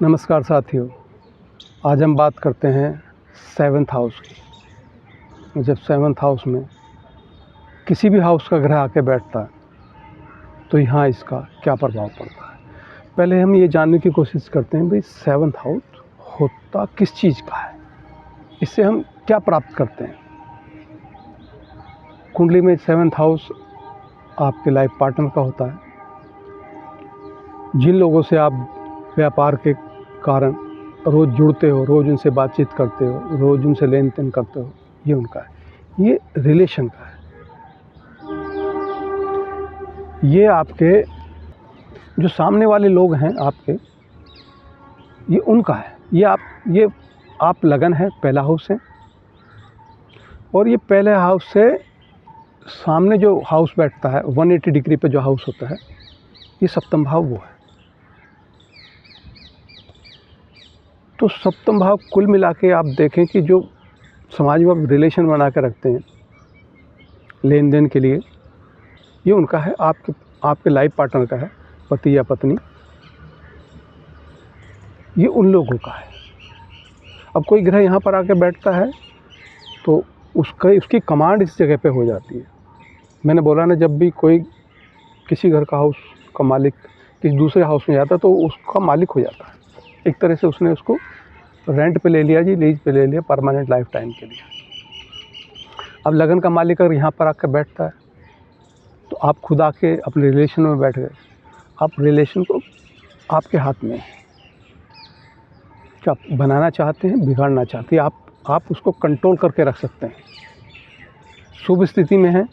नमस्कार साथियों, आज हम बात करते हैं सेवन्थ हाउस की। जब सेवन्थ हाउस में किसी भी हाउस का ग्रह आके बैठता है तो यहाँ इसका क्या प्रभाव पड़ता है। पहले हम ये जानने की कोशिश करते हैं भाई सेवन्थ हाउस होता किस चीज़ का है, इससे हम क्या प्राप्त करते हैं। कुंडली में सेवन्थ हाउस आपके लाइफ पार्टनर का होता है। जिन लोगों से आप व्यापार के कारण रोज़ जुड़ते हो, रोज़ उनसे बातचीत करते हो, रोज़ उनसे लेन देन करते हो, ये उनका है, ये रिलेशन का है। ये आपके जो सामने वाले लोग हैं आपके, ये उनका है। ये आप लगन है, पहला हाउस है। और ये पहले हाउस से सामने जो हाउस बैठता है 180 डिग्री पे जो हाउस होता है, ये सप्तम भाव वो है। तो सप्तम भाव कुल मिला के आप देखें कि जो समाज में आप रिलेशन बना के रखते हैं लेन देन के लिए, ये उनका है, आपके लाइफ पार्टनर का है, पति या पत्नी, ये उन लोगों का है। अब कोई ग्रह यहाँ पर आके बैठता है तो उसकी कमांड इस जगह पे हो जाती है। मैंने बोला ना, जब भी कोई किसी घर का हाउस का मालिक किसी दूसरे हाउस में जाता है तो उसका मालिक हो जाता है। एक तरह से उसने उसको रेंट पे ले लिया जी, लीज पे ले लिया, परमानेंट लाइफ टाइम के लिए। अब लगन का मालिक अगर यहाँ पर आकर बैठता है तो आप खुद आके अपने रिलेशन में बैठ गए। आप रिलेशन को आपके हाथ में है, क्या आप बनाना चाहते हैं, बिगाड़ना चाहते हैं, आप उसको कंट्रोल करके रख सकते हैं। शुभ स्थिति में है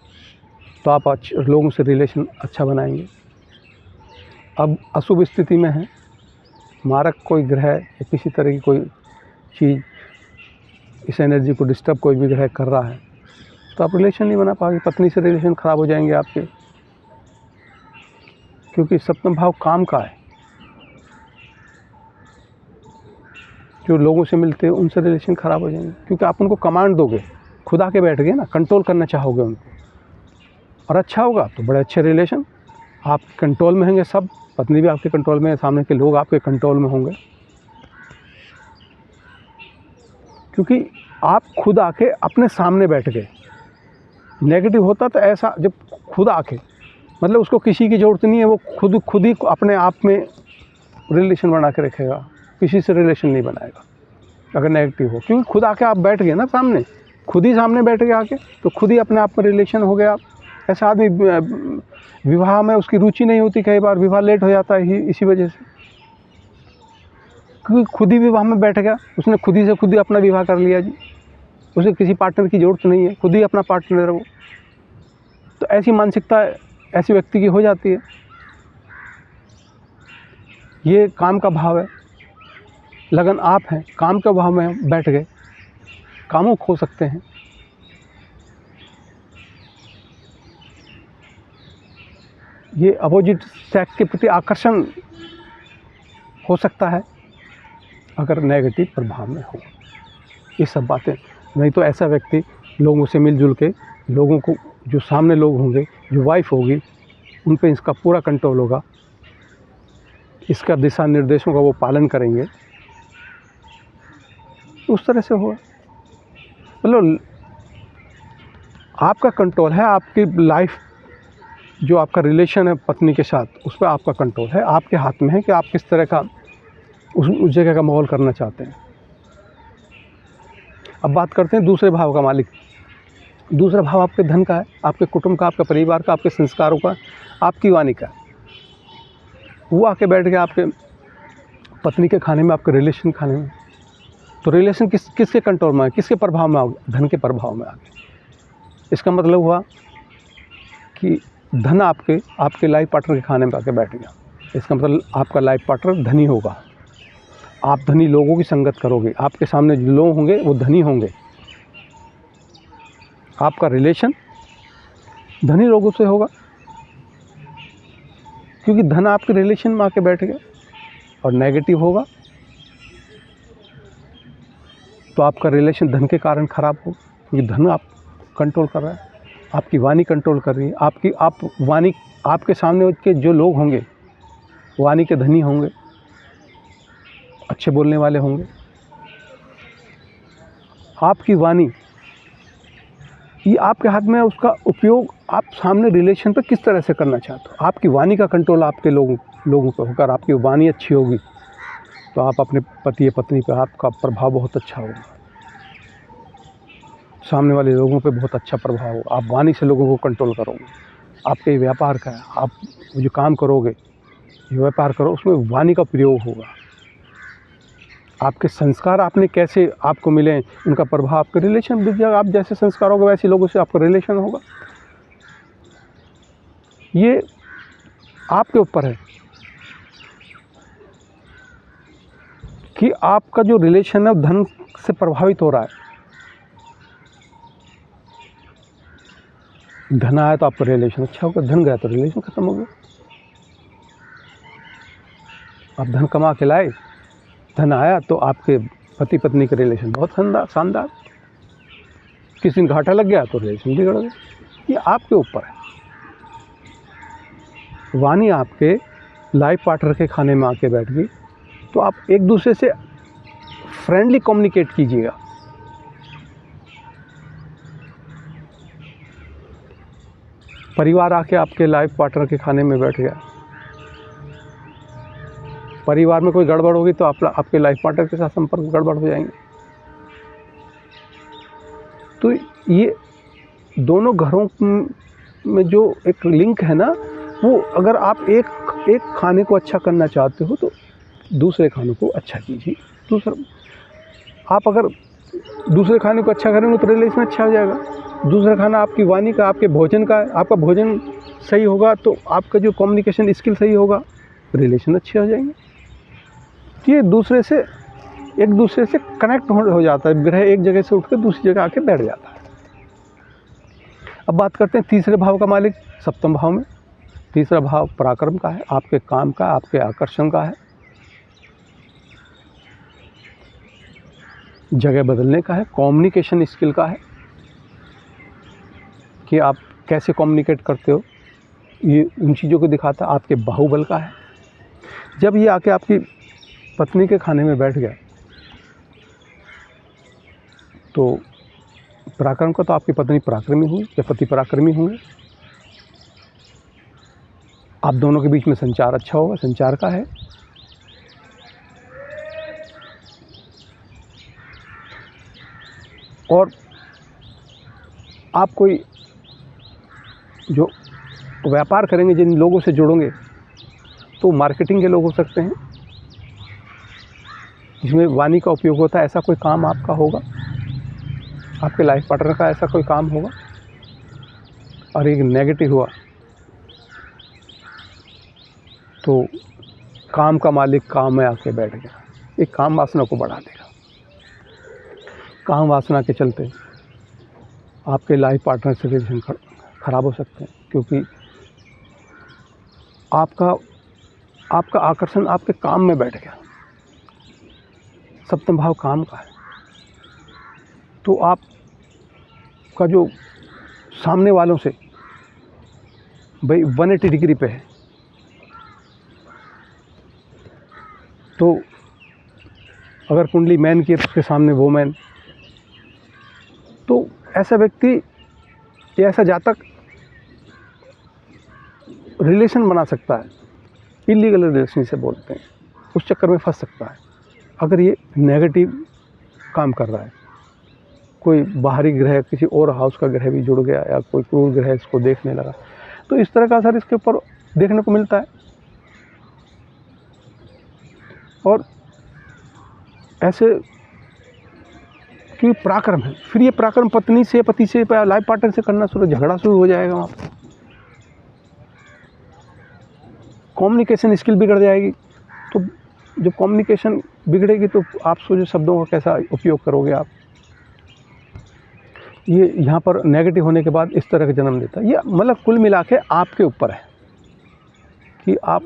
तो आप लोगों से रिलेशन अच्छा बनाएंगे। अब अशुभ स्थिति में है, मारक कोई ग्रह या किसी तरह की कोई चीज़ इस एनर्जी को डिस्टर्ब कोई भी ग्रह कर रहा है तो आप रिलेशन नहीं बना पाएंगे। पत्नी से रिलेशन ख़राब हो जाएंगे आपके, क्योंकि सप्तम भाव काम का है। जो लोगों से मिलते हैं उनसे रिलेशन ख़राब हो जाएंगे, क्योंकि आप उनको कमांड दोगे, खुद आके बैठ गए ना, कंट्रोल करना चाहोगे उनको। और अच्छा होगा तो बड़े अच्छे रिलेशन आप कंट्रोल में होंगे, सब पत्नी भी आपके कंट्रोल में है, सामने के लोग आपके कंट्रोल में होंगे, क्योंकि आप खुद आके अपने सामने बैठ गए। नेगेटिव होता तो ऐसा, जब खुद आके, मतलब उसको किसी की ज़रूरत नहीं है, वो खुद ही अपने आप में रिलेशन बना के रखेगा, किसी से रिलेशन नहीं बनाएगा अगर नेगेटिव हो। क्योंकि खुद आके आप बैठ गए ना सामने, खुद ही सामने बैठ गए आके, तो खुद ही अपने आप में रिलेशन हो गया। ऐसा आदमी विवाह में उसकी रुचि नहीं होती, कई बार विवाह लेट हो जाता है इसी वजह से, क्योंकि खुद ही विवाह में बैठ गया, उसने खुद ही अपना विवाह कर लिया जी। उसे किसी पार्टनर की ज़रूरत नहीं है, खुद ही अपना पार्टनर है वो। तो ऐसी मानसिकता ऐसे व्यक्ति की हो जाती है। ये काम का भाव है, लगन आप हैं, काम के भाव में बैठ गए, कामों खो सकते हैं। ये अपोजिट सेक्स के प्रति आकर्षण हो सकता है अगर नेगेटिव प्रभाव में हो। ये सब बातें, नहीं तो ऐसा व्यक्ति लोगों से मिलजुल के, लोगों को, जो सामने लोग होंगे, जो वाइफ होगी, उन पे इसका पूरा कंट्रोल होगा, इसका दिशा निर्देशों का वो पालन करेंगे, उस तरह से होगा। मतलब आपका कंट्रोल है, आपकी लाइफ, जो आपका रिलेशन है पत्नी के साथ, उस पर आपका कंट्रोल है, आपके हाथ में है कि आप किस तरह का उस जगह का माहौल करना चाहते हैं। अब बात करते हैं दूसरे भाव का मालिक। दूसरा भाव आपके धन का है, आपके कुटुंब का, आपके परिवार का, आपके संस्कारों का, आपकी वाणी का। वो आके बैठ गया आपके पत्नी के खाने में, आपके रिलेशन खाने में, तो रिलेशन किसके कंट्रोल में है, किसके प्रभाव में आ गया, धन के प्रभाव में आ गया। इसका मतलब हुआ कि धन आपके लाइफ पार्टनर के खाने में आके बैठ गया। इसका मतलब आपका लाइफ पार्टनर धनी होगा, आप धनी लोगों की संगत करोगे, आपके सामने जो लोग होंगे वो धनी होंगे, आपका रिलेशन धनी लोगों से होगा, क्योंकि धन आपके रिलेशन में आके बैठ गया। और नेगेटिव होगा तो आपका रिलेशन धन के कारण खराब हो, क्योंकि धन आप कंट्रोल कर रहा है, आपकी वाणी कंट्रोल कर रही है। आप वाणी, आपके सामने के जो लोग होंगे वाणी के धनी होंगे, अच्छे बोलने वाले होंगे। आपकी वाणी, ये आपके हाथ में है, उसका उपयोग आप सामने रिलेशन पे किस तरह से करना चाहते हो। आपकी वाणी का कंट्रोल आपके लोगों पे होकर, आपकी वाणी अच्छी होगी तो आप अपने पति या पत्नी पे आपका प्रभाव बहुत अच्छा होगा, सामने वाले लोगों पे बहुत अच्छा प्रभाव होगा। आप वाणी से लोगों को कंट्रोल करोगे। आपके व्यापार का है, आप जो काम करोगे, जो व्यापार करो, उसमें वाणी का प्रयोग होगा। आपके संस्कार आपने कैसे आपको मिले, उनका प्रभाव आपके रिलेशन दिख जाएगा। आप जैसे संस्कार होगा वैसे लोगों से आपका रिलेशन होगा। ये आपके ऊपर है कि आपका जो रिलेशन है धन से प्रभावित हो रहा है। धन आया तो आपका रिलेशन अच्छा होगा, धन गया तो रिलेशन खत्म हो गया। आप धन कमा के लाए, धन आया तो आपके पति पत्नी के रिलेशन बहुत शानदार। किसी दिन घाटा लग गया तो रिलेशन बिगड़ गया। ये आपके ऊपर है। वाणी आपके लाइफ पार्टनर के खाने में आके बैठ गई तो आप एक दूसरे से फ्रेंडली कम्युनिकेट कीजिएगा। परिवार आके आपके लाइफ पार्टनर के खाने में बैठ गया, परिवार में कोई गड़बड़ होगी तो आपके लाइफ पार्टनर के साथ संपर्क गड़बड़ हो जाएंगे। तो ये दोनों घरों में जो एक लिंक है ना, वो अगर आप एक खाने को अच्छा करना चाहते हो तो दूसरे खाने को अच्छा कीजिए। आप अगर दूसरे खाने को अच्छा करेंगे तो रिलेशन अच्छा हो जाएगा। दूसरा खाना आपकी वाणी का, आपके भोजन का है। आपका भोजन सही होगा तो आपका जो कम्युनिकेशन स्किल सही होगा, रिलेशन अच्छे हो जाएंगे। तो ये एक दूसरे से कनेक्ट हो जाता है। ग्रह एक जगह से उठकर दूसरी जगह आके बैठ जाता है। अब बात करते हैं तीसरे भाव का मालिक सप्तम भाव में। तीसरा भाव पराक्रम का है, आपके काम का, आपके आकर्षण का है, जगह बदलने का है, कम्युनिकेशन स्किल का है कि आप कैसे कम्युनिकेट करते हो, ये उन चीज़ों को दिखाता है। आपके बाहुबल का है। जब ये आके आपकी पत्नी के खाने में बैठ गया तो पराक्रम का तो आपकी पत्नी पराक्रमी हुई या पति पराक्रमी होंगे। आप दोनों के बीच में संचार अच्छा होगा, संचार का है। और आप कोई जो व्यापार करेंगे, जिन लोगों से जुड़ोगे तो मार्केटिंग के लोग हो सकते हैं, जिसमें वाणी का उपयोग होता है। ऐसा कोई काम आपका होगा, आपके लाइफ पार्टनर का ऐसा कोई काम होगा। और एक नेगेटिव हुआ तो काम का मालिक काम में आके बैठ गया, एक काम वासना को बढ़ा देगा। काम वासना के चलते आपके लाइफ पार्टनर से रिलेशन खराब हो सकते हैं, क्योंकि आपका आकर्षण आपके काम में बैठ गया। सप्तम भाव काम का है, तो आपका जो सामने वालों से भाई 180 डिग्री पे है, तो अगर कुंडली मैन की है तो उसके सामने वो मैन। तो ऐसा व्यक्ति या ऐसा जातक रिलेशन बना सकता है, इलीगल रिलेशन से बोलते हैं, उस चक्कर में फंस सकता है अगर ये नेगेटिव काम कर रहा है। कोई बाहरी ग्रह, किसी और हाउस का ग्रह भी जुड़ गया या कोई क्रूर ग्रह इसको देखने लगा, तो इस तरह का असर इसके ऊपर देखने को मिलता है। और ऐसे कि पराक्रम है, फिर ये पराक्रम पत्नी से, पति से, लाइफ पार्टनर से करना झगड़ा शुरू हो जाएगा। वहाँ पर कम्युनिकेशन स्किल बिगड़ जाएगी। तो जब कम्युनिकेशन बिगड़ेगी तो आप सोचो शब्दों का कैसा उपयोग करोगे आप। ये यहाँ पर नेगेटिव होने के बाद इस तरह का जन्म देता है। ये मतलब कुल मिला के आपके ऊपर है कि आप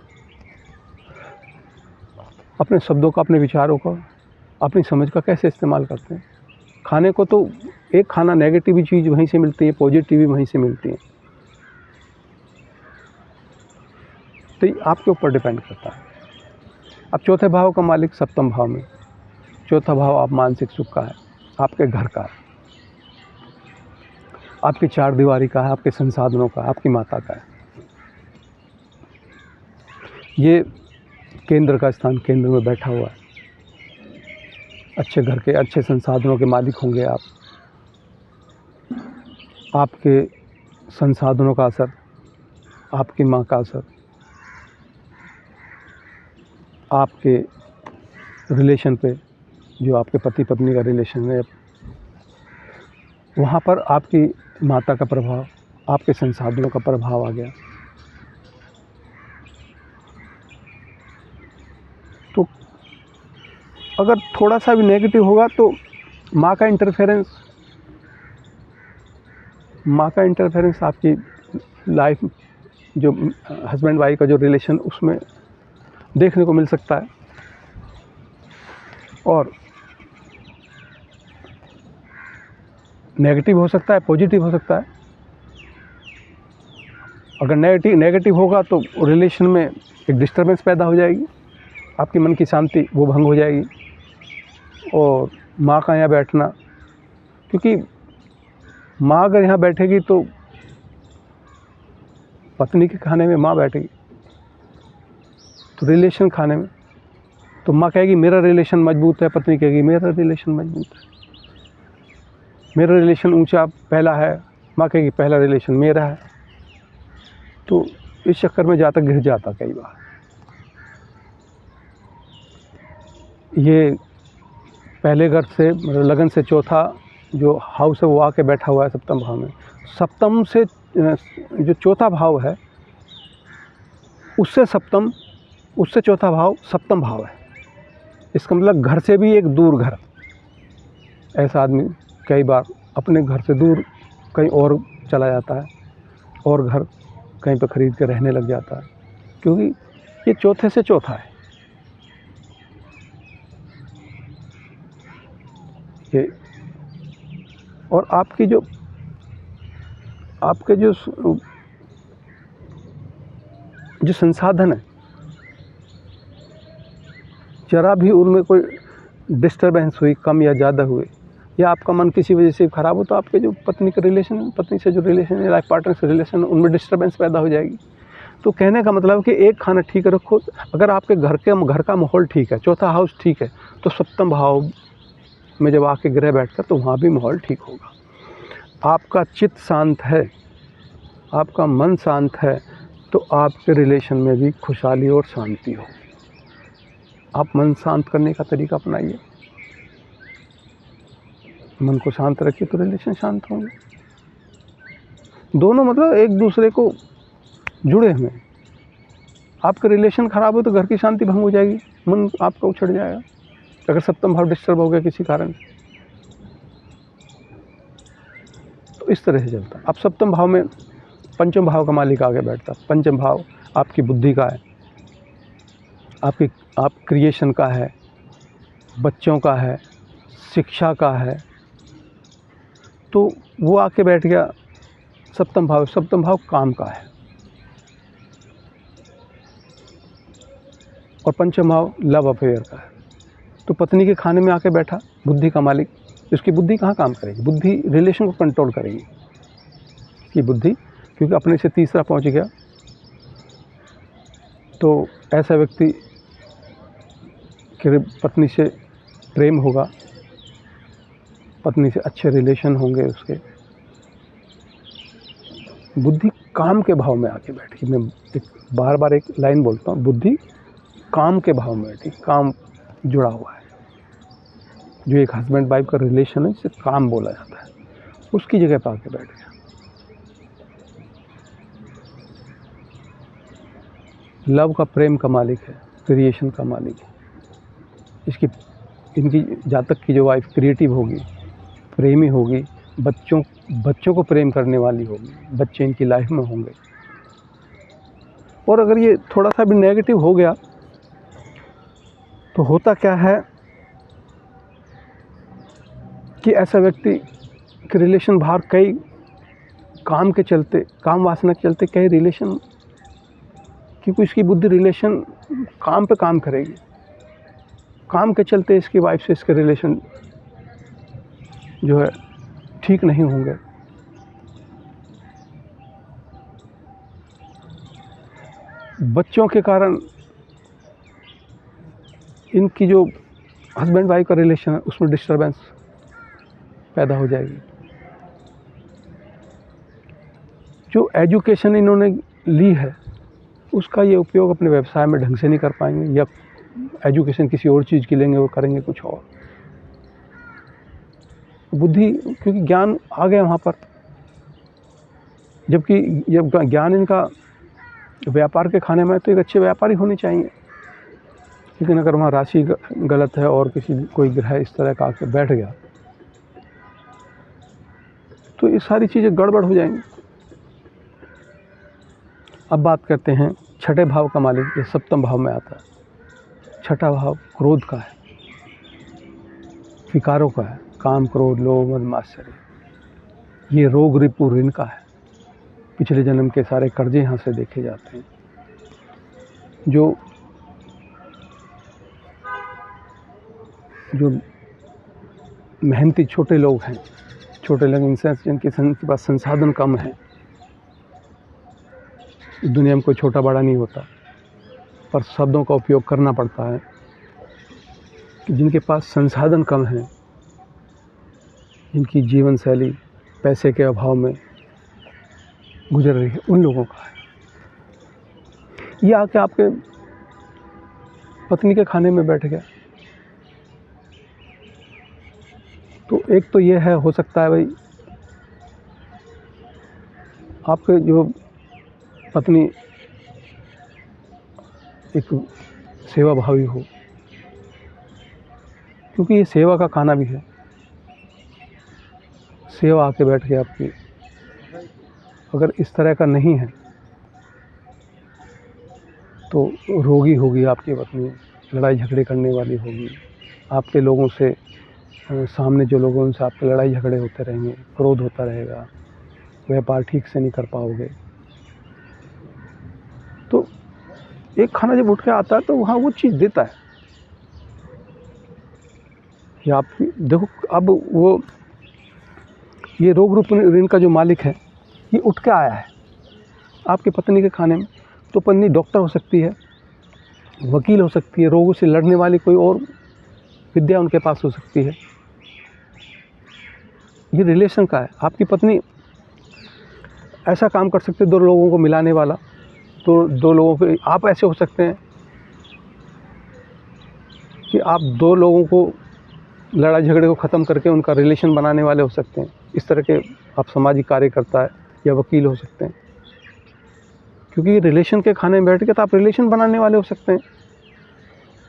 अपने शब्दों का, अपने विचारों का, अपनी समझ का कैसे इस्तेमाल करते हैं। खाने को तो एक खाना नेगेटिव चीज़ वहीं से मिलती है, पॉजिटिव भी वहीं से मिलती है। तो ये आपके ऊपर डिपेंड करता है। अब चौथे भाव का मालिक सप्तम भाव में, चौथा भाव आप मानसिक सुख का है, आपके घर का है, आपकी चार दीवारी का है, आपके संसाधनों का, आपकी माता का है। ये केंद्र का स्थान, केंद्र में बैठा हुआ है। अच्छे घर के, अच्छे संसाधनों के मालिक होंगे आप। आपके संसाधनों का असर, आपकी माँ का असर, आपके रिलेशन पे, जो आपके पति पत्नी का रिलेशन है, वहाँ पर आपकी माता का प्रभाव, आपके संसाधनों का प्रभाव आ गया। तो अगर थोड़ा सा भी नेगेटिव होगा तो माँ का इंटरफेरेंस आपकी लाइफ, जो हस्बैंड वाइफ का जो रिलेशन, उसमें देखने को मिल सकता है। और नेगेटिव हो सकता है, पॉजिटिव हो सकता है। अगर नेगेटिव होगा तो रिलेशन में एक डिस्टर्बेंस पैदा हो जाएगी, आपकी मन की शांति वो भंग हो जाएगी। और माँ का यहाँ बैठना, क्योंकि माँ अगर यहाँ बैठेगी तो पत्नी के खाने में माँ बैठेगी, तो रिलेशन खाने में, तो माँ कहेगी मेरा रिलेशन मजबूत है, पत्नी कहेगी मेरा रिलेशन मजबूत है, मेरा रिलेशन ऊंचा पहला है, माँ कहेगी पहला रिलेशन मेरा है। तो इस चक्कर में जाता गिर जाता कई बार। ये पहले घर से, मतलब लगन से चौथा जो हाउस है वो आके बैठा हुआ है सप्तम भाव में। सप्तम से जो चौथा भाव है उससे चौथा भाव सप्तम भाव है। इसका मतलब घर से भी एक दूर घर। ऐसा आदमी कई बार अपने घर से दूर कहीं और चला जाता है, और घर कहीं पर ख़रीद के रहने लग जाता है, क्योंकि ये चौथे से चौथा है। ये और आपके जो संसाधन है, जरा भी उनमें कोई डिस्टर्बेंस हुई, कम या ज़्यादा हुए, या आपका मन किसी वजह से ख़राब हो, तो आपके जो पत्नी से जो रिलेशन है, लाइफ पार्टनर से रिलेशन, उनमें डिस्टर्बेंस पैदा हो जाएगी। तो कहने का मतलब है कि एक खाना ठीक रखो। अगर आपके घर का माहौल ठीक है, चौथा हाउस ठीक है, तो सप्तम भाव में जब आके ग्रह बैठता तो वहाँ भी माहौल ठीक होगा। आपका चित्त शांत है, आपका मन शांत है, तो आपके रिलेशन में भी खुशहाली और शांति हो। आप मन शांत करने का तरीका अपनाइए, मन को शांत रखिए तो रिलेशन शांत होंगे। दोनों मतलब एक दूसरे को जुड़े हुए। आपका रिलेशन ख़राब हो तो घर की शांति भंग हो जाएगी, मन आपका उछड़ जाएगा, अगर सप्तम भाव डिस्टर्ब हो गया किसी कारण। तो इस तरह से चलता। अब सप्तम भाव में पंचम भाव का मालिक आगे बैठता। पंचम भाव आपकी बुद्धि का है, आप क्रिएशन का है, बच्चों का है, शिक्षा का है। तो वो आके बैठ गया सप्तम भाव। सप्तम भाव काम का है, और पंचम भाव लव अफेयर का है। तो पत्नी के खाने में आके बैठा बुद्धि का मालिक। इसकी बुद्धि कहाँ काम करेगी? बुद्धि रिलेशन को कंट्रोल करेगी कि बुद्धि, क्योंकि अपने से तीसरा पहुंच गया। तो ऐसा व्यक्ति कि पत्नी से प्रेम होगा, पत्नी से अच्छे रिलेशन होंगे उसके। बुद्धि काम के भाव में आके बैठी। मैं बार बार एक लाइन बोलता हूँ, बुद्धि काम के भाव में बैठी। काम जुड़ा हुआ है, जो एक हस्बैंड वाइफ का रिलेशन है, जिसे काम बोला जाता है, उसकी जगह पर आके बैठ गया। लव का, प्रेम का मालिक है, क्रिएशन का मालिक है। इनकी जातक की जो वाइफ क्रिएटिव होगी, प्रेमी होगी, बच्चों को प्रेम करने वाली होगी, बच्चे इनकी लाइफ में होंगे। और अगर ये थोड़ा सा भी नेगेटिव हो गया तो होता क्या है कि ऐसा व्यक्ति के रिलेशन बाहर कई काम के चलते, काम वासना के चलते कई रिलेशन, क्योंकि इसकी बुद्धि रिलेशन काम पे काम करेगी, काम के चलते इसकी वाइफ से इसके रिलेशन जो है ठीक नहीं होंगे। बच्चों के कारण इनकी जो हस्बैंड वाइफ का रिलेशन है उसमें डिस्टर्बेंस पैदा हो जाएगी। जो एजुकेशन इन्होंने ली है उसका ये उपयोग अपने व्यवसाय में ढंग से नहीं कर पाएंगे, या एजुकेशन किसी और चीज़ की लेंगे, वो करेंगे कुछ और। बुद्धि, क्योंकि ज्ञान आ गया वहाँ पर, जबकि जब ज्ञान इनका व्यापार के खाने में है तो एक अच्छे व्यापारी होने चाहिए। लेकिन अगर वहाँ राशि गलत है और कोई ग्रह इस तरह का आके बैठ गया तो ये सारी चीज़ें गड़बड़ हो जाएंगी। अब बात करते हैं छठे भाव का मालिक, ये सप्तम भाव में आता है। छठा भाव क्रोध का है, विकारों का है, काम, क्रोध, लोभ, मद, मात्सर्य। ये रोग, रिपु, ऋण का है। पिछले जन्म के सारे कर्जे यहाँ से देखे जाते हैं। जो मेहनती छोटे लोग हैं, छोटे लोग इन सेंस जिनके पास संसाधन कम है, दुनिया में कोई छोटा बड़ा नहीं होता, पर शब्दों का उपयोग करना पड़ता है। जिनके पास संसाधन कम है, जिनकी जीवन शैली पैसे के अभाव में गुजर रही है, उन लोगों का है। ये आके आपके पत्नी के खाने में बैठ गया तो एक तो ये है, हो सकता है भाई आपके जो पत्नी एक सेवा भावी हो, क्योंकि ये सेवा का खाना भी है। सेवा आके बैठ के आपकी अगर इस तरह का नहीं है तो रोगी होगी आपकी पत्नी, लड़ाई झगड़े करने वाली होगी। आपके लोगों से, सामने जो लोगों से आपके लड़ाई झगड़े होते रहेंगे, क्रोध होता रहेगा, व्यापार ठीक से नहीं कर पाओगे। तो एक खाना जब उठ के आता है तो वहाँ वो चीज़ देता है कि आप देखो। अब वो ये रोग रूप ऋण का जो मालिक है ये उठ के आया है आपकी पत्नी के खाने में। तो पत्नी डॉक्टर हो सकती है, वकील हो सकती है, रोगों से लड़ने वाली कोई और विद्या उनके पास हो सकती है। ये रिलेशन का है। आपकी पत्नी ऐसा काम कर सकते, दो लोगों को मिलाने वाला, तो दो लोगों को आप ऐसे हो सकते हैं कि आप दो लोगों को लड़ाई झगड़े को ख़त्म करके उनका रिलेशन बनाने वाले हो सकते हैं। इस तरह के आप सामाजिक कार्यकर्ता या वकील हो सकते हैं, क्योंकि रिलेशन के खाने में बैठ के तो आप रिलेशन बनाने वाले हो सकते हैं।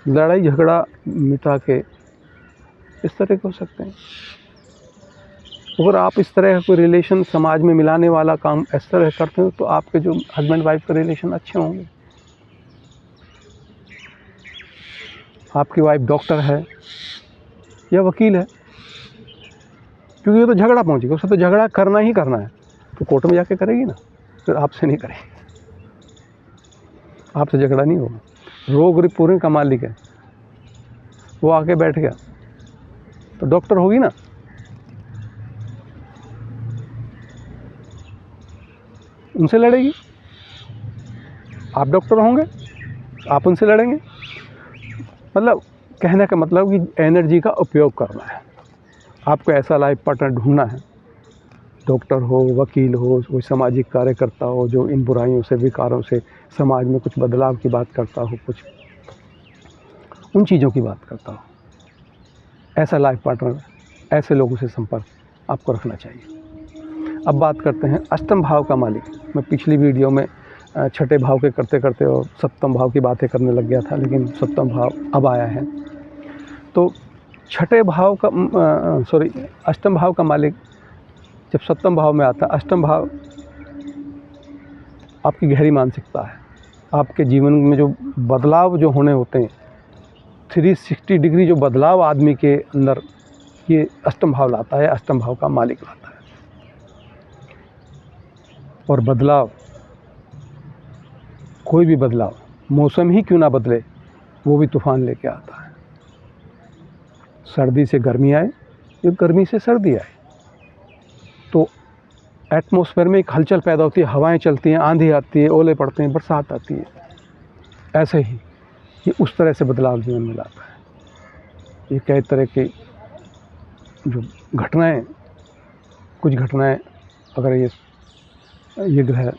लड़ाई झगड़ा मिटा के इस तरह के हो सकते हैं। अगर आप इस तरह का कोई रिलेशन समाज में मिलाने वाला काम इस तरह करते हो तो आपके जो हस्बैंड वाइफ का रिलेशन अच्छे होंगे। आपकी वाइफ डॉक्टर है या वकील है, क्योंकि ये तो झगड़ा पहुंचेगा, उसे तो झगड़ा करना ही करना है, तो कोर्ट में जाके करेगी ना, फिर आपसे नहीं करेगी, आपसे झगड़ा नहीं होगा। रोग रिपूर्ण का मालिक है, वो आके बैठ गया तो डॉक्टर होगी ना, उनसे लड़ेगी। आप डॉक्टर होंगे, आप उनसे लड़ेंगे। मतलब कहने का मतलब कि एनर्जी का उपयोग करना है। आपको ऐसा लाइफ पार्टनर ढूंढना है, डॉक्टर हो, वकील हो, कोई सामाजिक कार्यकर्ता हो जो इन बुराइयों से, विकारों से समाज में कुछ बदलाव की बात करता हो, कुछ उन चीज़ों की बात करता हो। ऐसा लाइफ पार्टनर, ऐसे लोगों से संपर्क आपको रखना चाहिए। अब बात करते हैं अष्टम भाव का मालिक। मैं पिछली वीडियो में छठे भाव के करते करते और सप्तम भाव की बातें करने लग गया था, लेकिन सप्तम भाव अब आया है। तो छठे भाव का अष्टम भाव का मालिक जब सप्तम भाव में आता है, अष्टम भाव आपकी गहरी मानसिकता है। आपके जीवन में जो बदलाव जो होने होते हैं, 360 डिग्री जो बदलाव आदमी के अंदर, ये अष्टम भाव लाता है, अष्टम भाव का मालिक लाता है। और बदलाव, कोई भी बदलाव, मौसम ही क्यों ना बदले, वो भी तूफान लेके आता है। सर्दी से गर्मी आए या गर्मी से सर्दी आए, तो एटमॉस्फेयर में एक हलचल पैदा होती है, हवाएं चलती हैं, आंधी आती है, ओले पड़ते हैं, बरसात आती है। ऐसे ही ये उस तरह से बदलाव जीवन में लाता है। ये कई तरह की जो घटनाएं, कुछ घटनाएं अगर ये ग्रह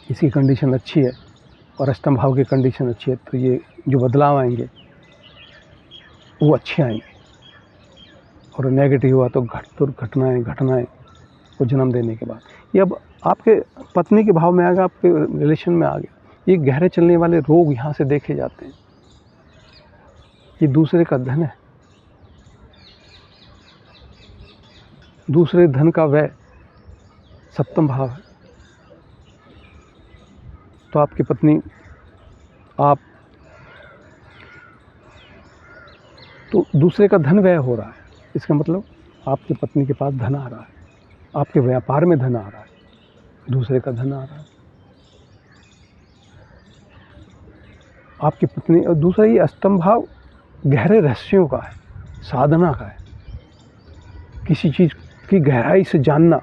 इसकी कंडीशन अच्छी है और अष्टम भाव की कंडीशन अच्छी है, तो ये जो बदलाव आएंगे वो अच्छे आएंगे। और नेगेटिव हुआ तो घटनाएं को जन्म देने के बाद ये अब आपके पत्नी के भाव में आ गया, आपके रिलेशन में आ गया। ये गहरे चलने वाले रोग यहाँ से देखे जाते हैं। ये दूसरे का धन है, दूसरे धन का व्यय सप्तम भाव है। तो आपकी पत्नी, आप तो दूसरे का धन व्यय हो रहा है, इसका मतलब आपकी पत्नी के पास धन आ रहा है, आपके व्यापार में धन आ रहा है, दूसरे का धन आ रहा है आपकी पत्नी। और दूसरा ये अष्टम भाव गहरे रहस्यों का है, साधना का है, किसी चीज़ की गहराई से जानना,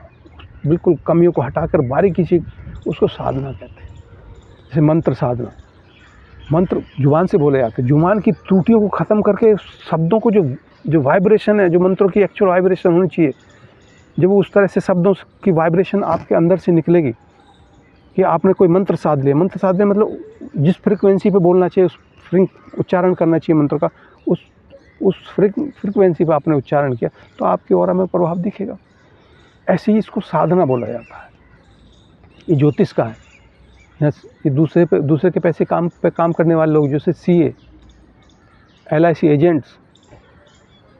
बिल्कुल कमियों को हटाकर बारीकी से, उसको साधना कहते हैं। जैसे मंत्र साधना, मंत्र जुबान से बोले जाते हैं, जुबान की त्रुटियों को ख़त्म करके शब्दों को जो वाइब्रेशन है, जो मंत्रों की एक्चुअल वाइब्रेशन होनी चाहिए, जब उस तरह से शब्दों की वाइब्रेशन आपके अंदर से निकलेगी कि आपने कोई मंत्र साध लिया। मंत्र साधने मतलब जिस फ्रिक्वेंसी पे बोलना चाहिए, उस उच्चारण करना चाहिए मंत्र का, उस फ्रिक्वेंसी पे आपने उच्चारण किया तो आपके ऑरा में प्रभाव दिखेगा। ऐसे ही इसको साधना बोला जाता है। ये ज्योतिष का है। ये दूसरे के पैसे पे काम करने वाले लोग, जैसे CA, LIC एजेंट्स,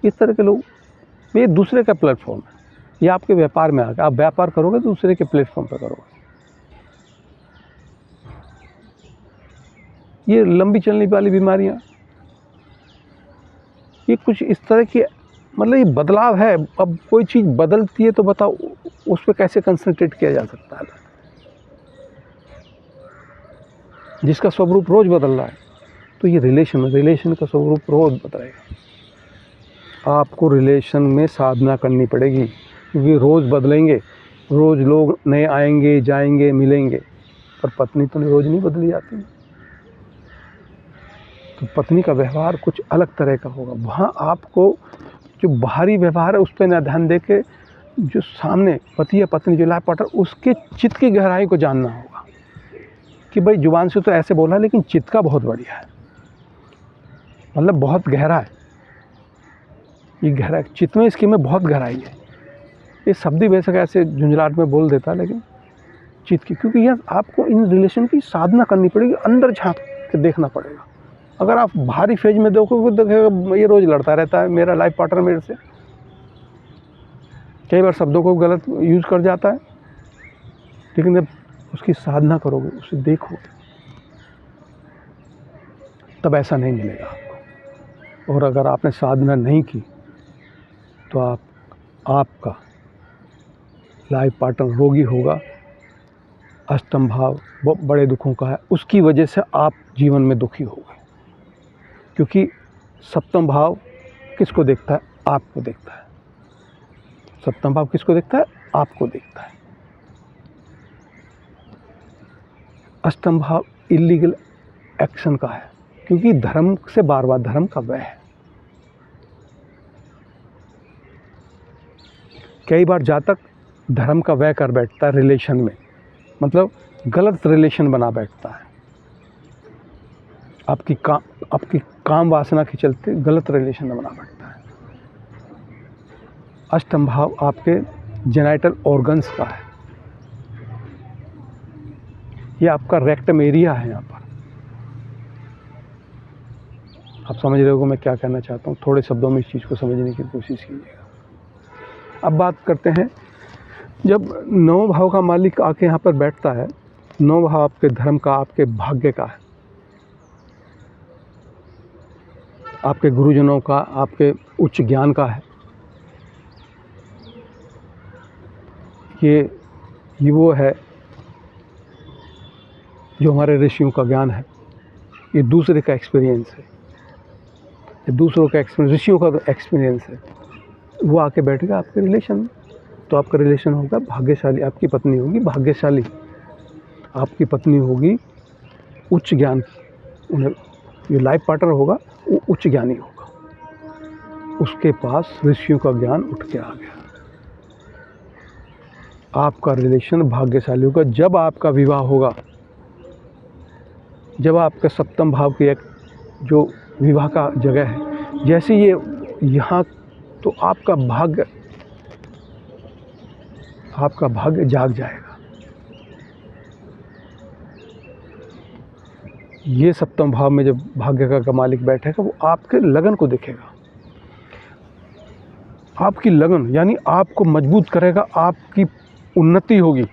इस तरह के लोग, ये दूसरे का प्लेटफॉर्म है। ये आपके व्यापार में आकर आप व्यापार करोगे तो दूसरे के प्लेटफॉर्म पर करोगे। ये लंबी चलने वाली बीमारियां, ये कुछ इस तरह की, मतलब ये बदलाव है। अब कोई चीज़ बदलती है तो बताओ उस पर कैसे कंसंट्रेट किया जा सकता है। जिसका स्वरूप रोज़ बदल रहा है, तो ये रिलेशन का स्वरूप रोज़ बदलेगा। आपको रिलेशन में साधना करनी पड़ेगी, क्योंकि रोज़ बदलेंगे, रोज़ लोग नए आएंगे, जाएंगे, मिलेंगे, पर पत्नी तो रोज़ नहीं बदली जाती। तो पत्नी का व्यवहार कुछ अलग तरह का होगा। वहाँ आपको जो बाहरी व्यवहार है उस पर न ध्यान दे के, जो सामने पति या पत्नी जो लाइफ पार्टनर, उसके चित्त की गहराई को जानना होगा कि भाई जुबान से तो ऐसे बोला, लेकिन चित्त का बहुत बढ़िया है, मतलब बहुत गहरा है। ये गहरा चित्त में, इसके में बहुत गहराई है। ये शब्द ही बेशक ऐसे झुंझलाहट में बोल देता है, लेकिन चित्त की, क्योंकि यह आपको इन रिलेशन की साधना करनी पड़ेगी, अंदर झांक के देखना पड़ेगा। अगर आप बाहरी फेज में देखोगे तो देखिएगा ये रोज़ लड़ता रहता है, मेरा लाइफ पार्टनर मेरे से, कई बार शब्दों को गलत यूज़ कर जाता है। लेकिन जब उसकी साधना करोगे, उसे देखोगे, तब ऐसा नहीं मिलेगा आपको। और अगर आपने साधना नहीं की तो आपका लाइफ पार्टनर रोगी होगा, अष्टम भाव बड़े दुखों का है, उसकी वजह से आप जीवन में दुखी होगे। क्योंकि सप्तम भाव किसको देखता है? आपको देखता है। सप्तम भाव किसको देखता है? आपको देखता है। अष्टम भाव इलीगल एक्शन का है, क्योंकि धर्म से बार बार धर्म का व्यय है। कई बार जातक धर्म का व्यय कर बैठता है रिलेशन में, मतलब गलत रिलेशन बना बैठता है। आपकी काम वासना के चलते गलत रिलेशन बना बैठता है। अष्टम भाव आपके जेनिटल ऑर्गन्स का है। ये आपका रेक्टम एरिया है। यहाँ पर आप समझ रहे हो मैं क्या कहना चाहता हूँ। थोड़े शब्दों में इस चीज़ को समझने की कोशिश कीजिएगा। अब बात करते हैं, जब 9 भाव का मालिक आके यहाँ पर बैठता है, 9 भाव आपके धर्म का, आपके भाग्य का है, आपके गुरुजनों का, आपके उच्च ज्ञान का है। ये वो है जो हमारे ऋषियों का ज्ञान है। ये दूसरे का एक्सपीरियंस है। कि दूसरों का एक्सपीरियंस, ऋषियों का एक्सपीरियंस है, वो आके बैठेगा आपके रिलेशन में, तो आपका रिलेशन होगा भाग्यशाली। आपकी पत्नी होगी भाग्यशाली, आपकी पत्नी होगी उच्च ज्ञान की। उन्हें जो लाइफ पार्टनर होगा वो उच्च ज्ञानी होगा, उसके पास ऋषियों का ज्ञान उठ के आ गया। आपका रिलेशन भाग्यशाली होगा। जब आपका विवाह होगा, जब आपके सप्तम भाव की एक जो विवाह का जगह है, जैसे ये यहाँ, तो आपका भाग्य जाग जाएगा। ये सप्तम भाव में जब भाग्य का मालिक बैठेगा, वो आपके लगन को देखेगा, आपकी लगन यानी आपको मजबूत करेगा, आपकी उन्नति होगी,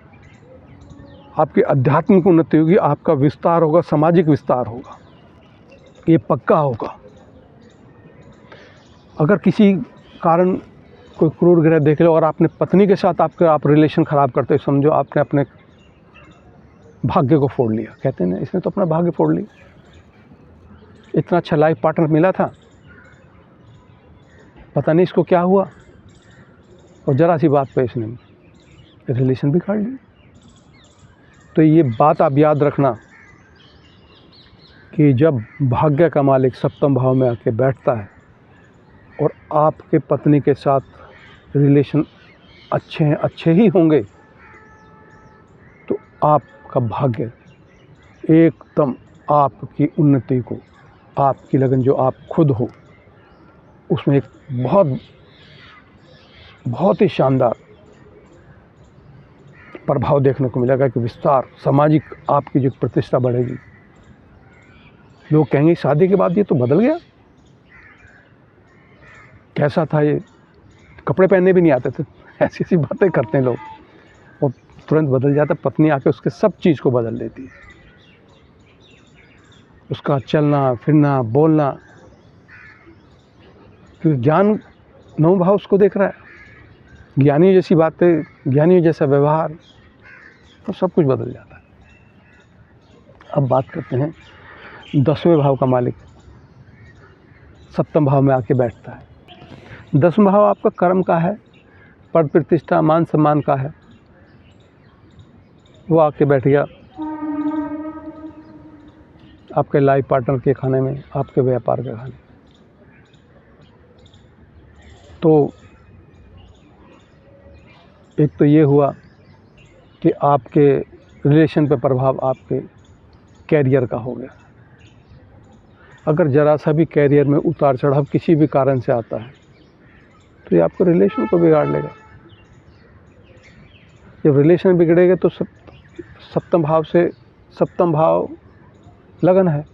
आपकी आध्यात्मिक उन्नति होगी, आपका विस्तार होगा, सामाजिक विस्तार होगा, ये पक्का होगा। अगर किसी कारण कोई क्रूर ग्रह देख लो और आपने पत्नी के साथ आप रिलेशन ख़राब करते हो, समझो आपने अपने भाग्य को फोड़ लिया। कहते हैं ना, इसने तो अपना भाग्य फोड़ लिया, इतना अच्छा लाइफ पार्टनर मिला था, पता नहीं इसको क्या हुआ, और ज़रा सी बात पे इसने रिलेशन भी काट लिया। तो ये बात आप याद रखना कि जब भाग्य का मालिक सप्तम भाव में आके बैठता है और आपके पत्नी के साथ रिलेशन अच्छे ही होंगे, तो आपका भाग्य एकदम आपकी उन्नति को, आपकी लगन जो आप खुद हो, उसमें एक बहुत ही शानदार प्रभाव देखने को मिलेगा कि विस्तार, सामाजिक आपकी जो प्रतिष्ठा बढ़ेगी। लोग कहेंगे शादी के बाद ये तो बदल गया, कैसा था ये, कपड़े पहनने भी नहीं आते थे, ऐसी ऐसी बातें करते हैं लोग, और तुरंत बदल जाता। पत्नी आके उसके सब चीज़ को बदल देती है, उसका चलना फिरना बोलना, क्योंकि ज्ञान नौ भाव उसको देख रहा है, ज्ञानी जैसी बातें, ज्ञानी जैसा व्यवहार, तो सब कुछ बदल जाता है। अब बात करते हैं 10वें भाव का मालिक सप्तम भाव में आके बैठता है। 10वां भाव आपका कर्म का है, पद प्रतिष्ठा मान सम्मान का है। वो आके बैठ गया आपके लाइफ पार्टनर के खाने में, आपके व्यापार के खाने। तो एक तो ये हुआ कि आपके रिलेशन पे प्रभाव आपके कैरियर का हो गया। अगर ज़रा सा भी कैरियर में उतार चढ़ाव किसी भी कारण से आता है, तो ये आपको रिलेशन को बिगाड़ लेगा। जब रिलेशन बिगड़ेगा तो सप्तम भाव लगन है,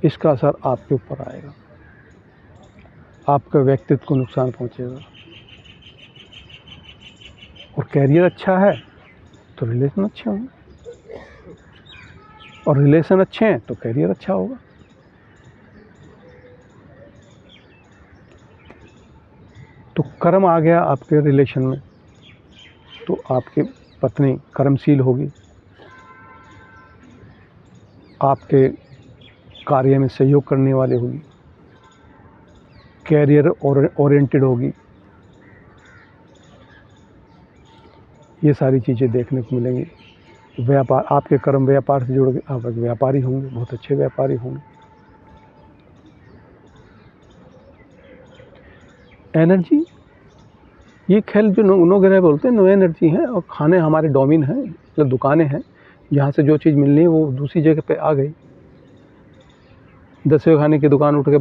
इसका असर आपके ऊपर आएगा, आपके व्यक्तित्व को नुकसान पहुंचेगा। और कैरियर अच्छा है तो रिलेशन अच्छे होंगे, और रिलेशन अच्छे हैं तो कैरियर अच्छा होगा। तो कर्म आ गया आपके रिलेशन में, तो आपकी पत्नी कर्मशील होगी, आपके कार्य में सहयोग करने वाली होगी, कैरियर ओरिएंटेड होगी। ये सारी चीज़ें देखने को मिलेंगी। व्यापार, आपके कर्म व्यापार से जुड़ के आप एक व्यापारी होंगे, बहुत अच्छे व्यापारी होंगे। एनर्जी, ये खेल जो नो ग्रह बोलते हैं, नो एनर्जी है, और खाने हमारे डोमेन हैं, मतलब दुकानें हैं, जहाँ से जो चीज़ मिलनी है वो दूसरी जगह पे आ गई। 10वें खाने की दुकान उठ के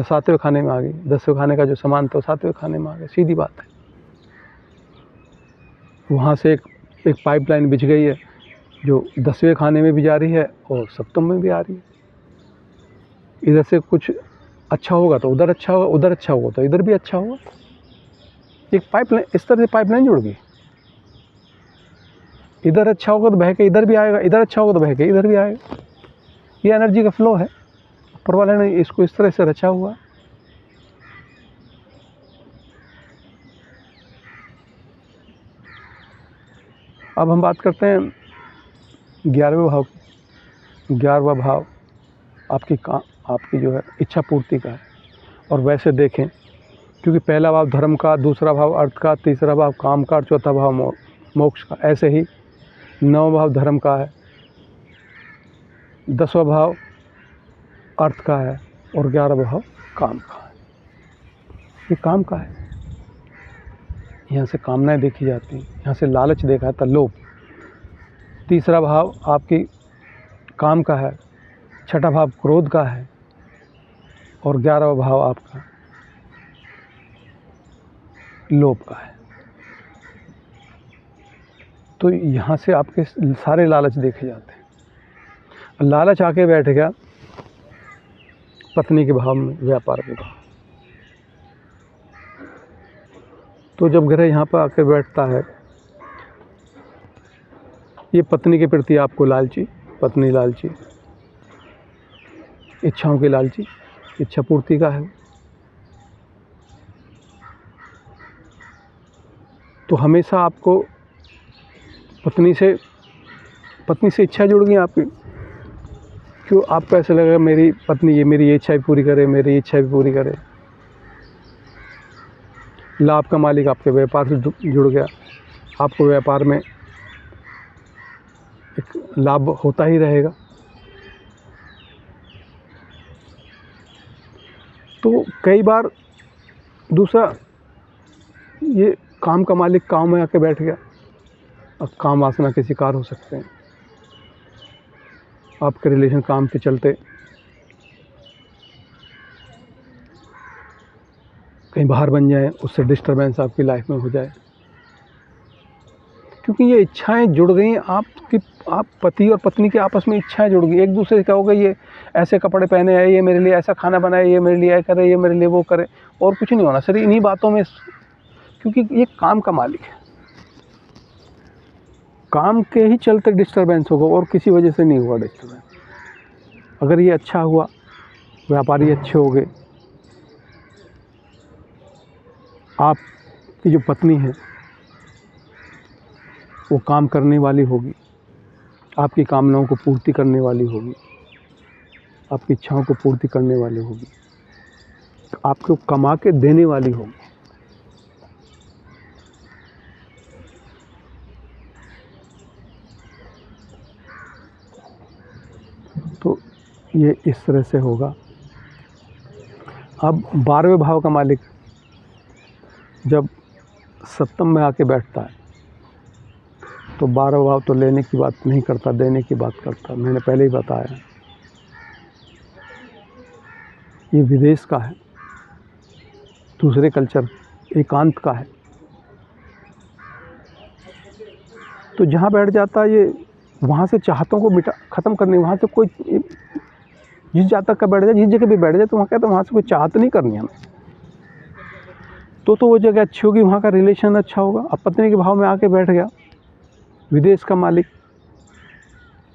7वें खाने में आ गई, 10वें खाने का जो सामान था 7वें खाने में आ गया, सीधी बात है। वहाँ से एक पाइपलाइन बिछ गई है जो 10वें खाने में भी जा रही है और सप्तम में भी आ रही है। इधर से कुछ अच्छा होगा तो उधर अच्छा होगा, उधर अच्छा होगा तो इधर भी अच्छा होगा। एक पाइपलाइन, इस तरह से पाइपलाइन जुड़ गई, इधर अच्छा होगा तो बह के इधर भी आएगा, इधर अच्छा होगा तो बह के इधर भी आएगा। ये एनर्जी का फ्लो है, ऊपर वाले ने इसको इस तरह से रचा हुआ। अब हम बात करते हैं 11वें भाव की। 11वां भाव आपकी जो है इच्छा पूर्ति का है। और वैसे देखें, क्योंकि पहला भाव धर्म का, दूसरा भाव अर्थ का, तीसरा भाव काम का और चौथा भाव मोक्ष का, ऐसे ही 9वां भाव धर्म का है, 10वां भाव अर्थ का है और 11वां भाव काम का है। ये काम का है, यहाँ से कामनाएं देखी जाती हैं, यहाँ से लालच देखा जाता, लोभ। तीसरा भाव आपकी काम का है, छठा भाव क्रोध का है और 11वां भाव आपका लोभ का है। तो यहाँ से आपके सारे लालच देखे जाते हैं। लालच आके बैठ गया पत्नी के भाव में, व्यापार के भाव। तो जब ग्रह यहाँ पर आकर बैठता है, ये पत्नी के प्रति आपको लालची, पत्नी लालची, इच्छाओं की लालची, इच्छा पूर्ति का है। तो हमेशा आपको पत्नी से इच्छा जुड़ गई आपकी। क्यों आपको ऐसा लगेगा मेरी पत्नी ये मेरी इच्छा भी पूरी करे, मेरी इच्छा भी पूरी करे। लाभ का मालिक आपके व्यापार से जुड़ गया, आपको व्यापार में एक लाभ होता ही रहेगा। तो कई बार दूसरा, ये काम का मालिक काम में आके बैठ गया, अब काम वासना के शिकार हो सकते हैं। आपके रिलेशन काम के चलते कहीं बाहर बन जाए, उससे डिस्टरबेंस आपकी लाइफ में हो जाए, क्योंकि ये इच्छाएं जुड़ गई। आप पति और पत्नी के आपस में इच्छाएं जुड़ गई। एक दूसरे से कहोगे ये ऐसे कपड़े पहने हैं, ये मेरे लिए ऐसा खाना बनाए, ये मेरे लिए ये करे, ये मेरे लिए वो करे, और कुछ नहीं होना। सिर्फ इन्हीं बातों में, क्योंकि ये काम का मालिक है, काम के ही चलते डिस्टरबेंस होगा और किसी वजह से नहीं हुआ डिस्टरबेंस। अगर ये अच्छा हुआ, व्यापारी अच्छे हो गए, आपकी जो पत्नी है वो काम करने वाली होगी, आपकी कामनाओं को पूर्ति करने वाली होगी, आपकी इच्छाओं को पूर्ति करने वाली होगी, आपको कमा के देने वाली होगी। तो ये इस तरह से होगा। अब 12वें भाव का मालिक जब सप्तम में आके बैठता है, तो 12वां भाव तो लेने की बात नहीं करता, देने की बात करता। मैंने पहले ही बताया, ये विदेश का है, दूसरे कल्चर, एकांत का है। तो जहाँ बैठ जाता है, ये वहाँ से चाहतों को ख़त्म करनी। वहाँ से कोई जिस जातक का बैठ जाए, जिस जगह भी बैठ जाए, तो वहाँ कहता है वहाँ से कोई चाहत नहीं करनी हमें। तो वो जगह अच्छी होगी, वहाँ का रिलेशन अच्छा होगा। अब पत्नी के भाव में आके बैठ गया विदेश का मालिक,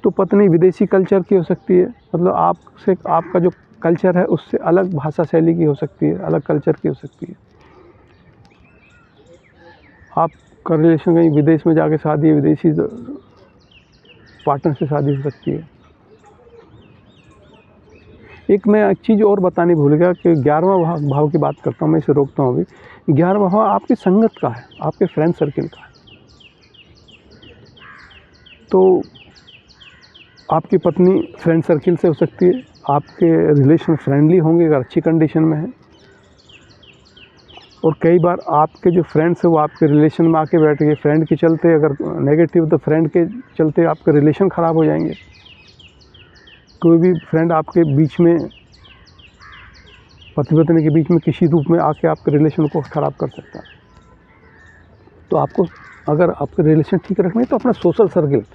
तो पत्नी विदेशी कल्चर की हो सकती है, मतलब आपका जो कल्चर है उससे अलग भाषा शैली की हो सकती है, अलग कल्चर की हो सकती है। आपका रिलेशन कहीं विदेश में जाके शादी है, विदेशी पार्टनर से शादी हो सकती है। एक मैं एक चीज़ और बतानी भूल गया कि 11वां भाव की बात करता हूँ, मैं इसे रोकता हूँ अभी। 11वां भाव आपकी संगत का है, आपके फ्रेंड सर्किल का है। तो आपकी पत्नी फ्रेंड सर्किल से हो सकती है, आपके रिलेशन फ्रेंडली होंगे अगर अच्छी कंडीशन में है। और कई बार आपके जो फ्रेंड्स हैं वो आपके रिलेशन में आके बैठ गए, फ्रेंड के चलते अगर नेगेटिव, तो फ्रेंड के चलते आपके रिलेशन ख़राब हो जाएंगे। कोई भी फ्रेंड आपके बीच में, पति पत्नी के बीच में किसी रूप में आके आपके रिलेशन को ख़राब कर सकता है। तो आपको अगर आपके रिलेशन ठीक रखने हैं, तो अपना सोशल सर्किल,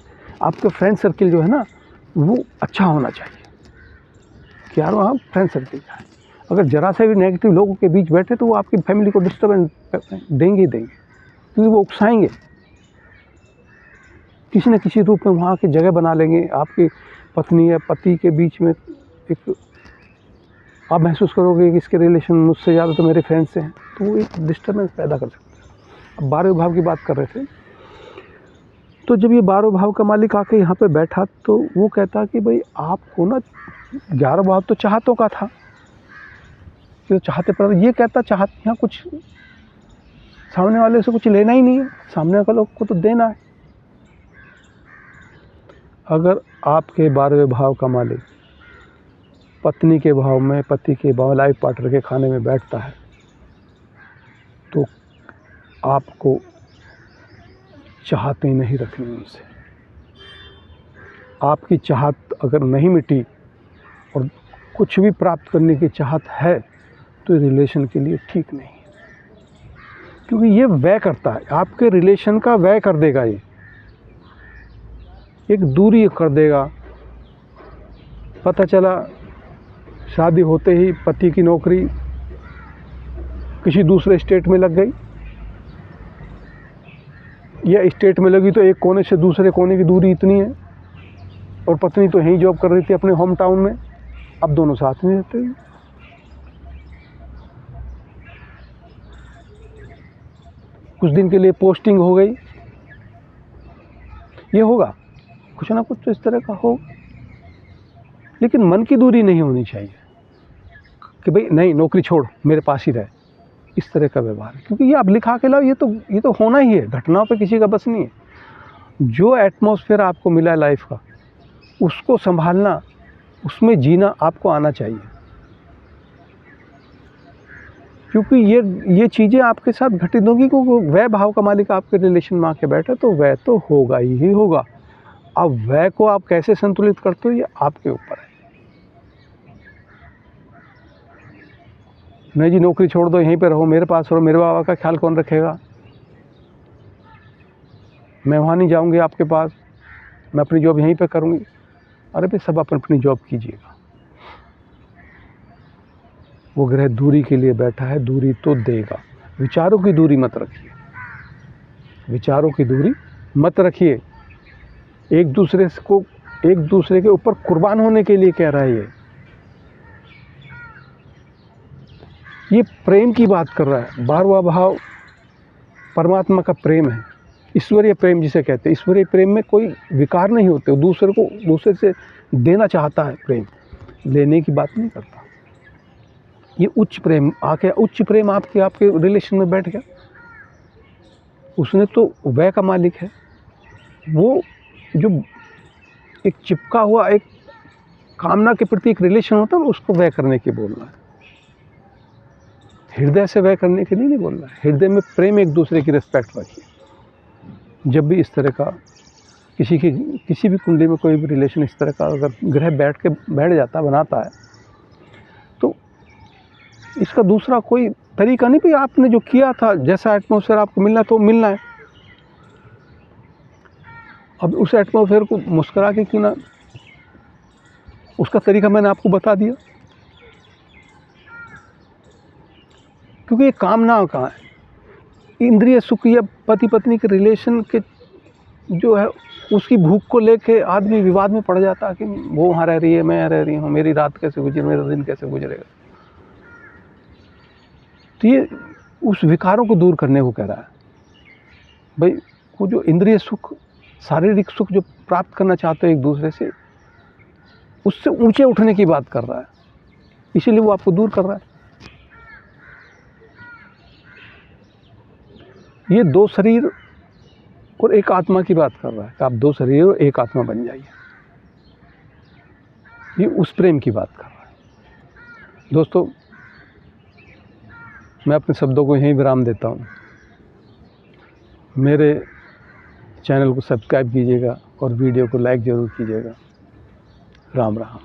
आपका फ्रेंड सर्किल जो है ना, वो अच्छा होना चाहिए। क्या वहाँ फ्रेंड सर्किल का है, अगर ज़रा से भी नेगेटिव लोगों के बीच बैठे तो वो आपकी फैमिली को डिस्टर्बेंस देंगे ही देंगे, क्योंकि वो उकसाएंगे, किसी न किसी रूप में वहाँ की जगह बना लेंगे। आपकी पत्नी या पति के बीच में एक, आप महसूस करोगे कि इसके रिलेशन मुझसे ज़्यादा तो मेरे फ्रेंड से हैं, तो वो एक डिस्टर्बेंस पैदा कर सकते हैं। अब 12वें भाव की बात कर रहे थे, तो जब ये 12 भाव का मालिक आके यहाँ पे बैठा तो वो कहता कि भाई आपको ना 11 भाव तो चाहतों का था, कि चाहते पर ये कहता चाहत यहाँ कुछ सामने वाले से कुछ लेना ही नहीं है, सामने वाले लोग को तो देना है। अगर आपके 12वें भाव का मालिक पत्नी के भाव में, पति के भाव, लाइफ पार्टनर के खाने में बैठता है तो आपको चाहते नहीं रखनी उनसे। आपकी चाहत अगर नहीं मिटी और कुछ भी प्राप्त करने की चाहत है तो रिलेशन के लिए ठीक नहीं है, क्योंकि ये व्यय करता है, आपके रिलेशन का व्यय कर देगा, ये एक दूरी कर देगा। पता चला शादी होते ही पति की नौकरी किसी दूसरे स्टेट में लग गई, या स्टेट में लगी तो एक कोने से दूसरे कोने की दूरी इतनी है, और पत्नी तो यहीं जॉब कर रही थी अपने होम टाउन में, अब दोनों साथ में रहते हैं। कुछ दिन के लिए पोस्टिंग हो गई, ये होगा, कुछ ना कुछ तो इस तरह का हो, लेकिन मन की दूरी नहीं होनी चाहिए कि भाई नहीं नौकरी छोड़ मेरे पास ही रहे, इस तरह का व्यवहार है। क्योंकि ये आप लिखा के लाओ, ये तो होना ही है, घटनाओं पे किसी का बस नहीं है। जो एटमॉस्फेयर आपको मिला है लाइफ का, उसको संभालना, उसमें जीना आपको आना चाहिए, क्योंकि ये चीज़ें आपके साथ घटित होगी। क्योंकि वह भाव का मालिक आपके रिलेशन में आके बैठे तो वह तो होगा ही होगा। अब वह को आप कैसे संतुलित करते हो ये आपके ऊपर है। नहीं जी नौकरी छोड़ दो, यहीं पे रहो, मेरे पास रहो, मेरे बाबा का ख्याल कौन रखेगा, मैं वहाँ नहीं जाऊँगी आपके पास, मैं अपनी जॉब यहीं पे करूँगी। अरे भाई सब अपनी जॉब कीजिएगा। वो ग्रह दूरी के लिए बैठा है, दूरी तो देगा। विचारों की दूरी मत रखिए, विचारों की दूरी मत रखिए। एक दूसरे के ऊपर कुर्बान होने के लिए कह रहा है ये प्रेम की बात कर रहा है। 12वां भाव परमात्मा का प्रेम है, ईश्वरीय प्रेम जिसे कहते हैं। ईश्वरीय प्रेम में कोई विकार नहीं होते, दूसरे से देना चाहता है, प्रेम लेने की बात नहीं करता। ये उच्च प्रेम आके, उच्च प्रेम आपके रिलेशन में बैठ गया। उसने तो वह का मालिक है, वो जो एक चिपका हुआ एक कामना के प्रति एक रिलेशन होता है, उसको वह करने की बोलना है। हृदय से वह करने के लिए नहीं बोलना है। हृदय में प्रेम, एक दूसरे की रिस्पेक्ट रखिए। जब भी इस तरह का किसी भी कुंडली में कोई भी रिलेशन इस तरह का अगर ग्रह बैठ जाता, बनाता है, तो इसका दूसरा कोई तरीका नहीं। भाई आपने जो किया था, जैसा एटमॉस्फेयर आपको मिलना तो मिलना है। अब उस एटमॉस्फेयर को मुस्कुरा के क्यों ना, उसका तरीका मैंने आपको बता दिया। क्योंकि ये कामना का है, इंद्रिय सुख या पति पत्नी के रिलेशन के जो है उसकी भूख को लेके आदमी विवाद में पड़ जाता है कि वो वहाँ रह रही है, मैं यहाँ रह रही हूँ, मेरी रात कैसे गुजरे, मेरा दिन कैसे गुजरेगा। तो ये उस विकारों को दूर करने को कह रहा है। भाई वो जो इंद्रिय सुख, शारीरिक सुख जो प्राप्त करना चाहते हो एक दूसरे से, उससे ऊंचे उठने की बात कर रहा है, इसीलिए वो आपको दूर कर रहा है। ये 2 शरीर और एक आत्मा की बात कर रहा है कि आप 2 शरीर और एक आत्मा बन जाइए। ये उस प्रेम की बात कर रहा है। दोस्तों मैं अपने शब्दों को यहीं विराम देता हूँ। मेरे चैनल को सब्सक्राइब कीजिएगा और वीडियो को लाइक ज़रूर कीजिएगा। राम राम।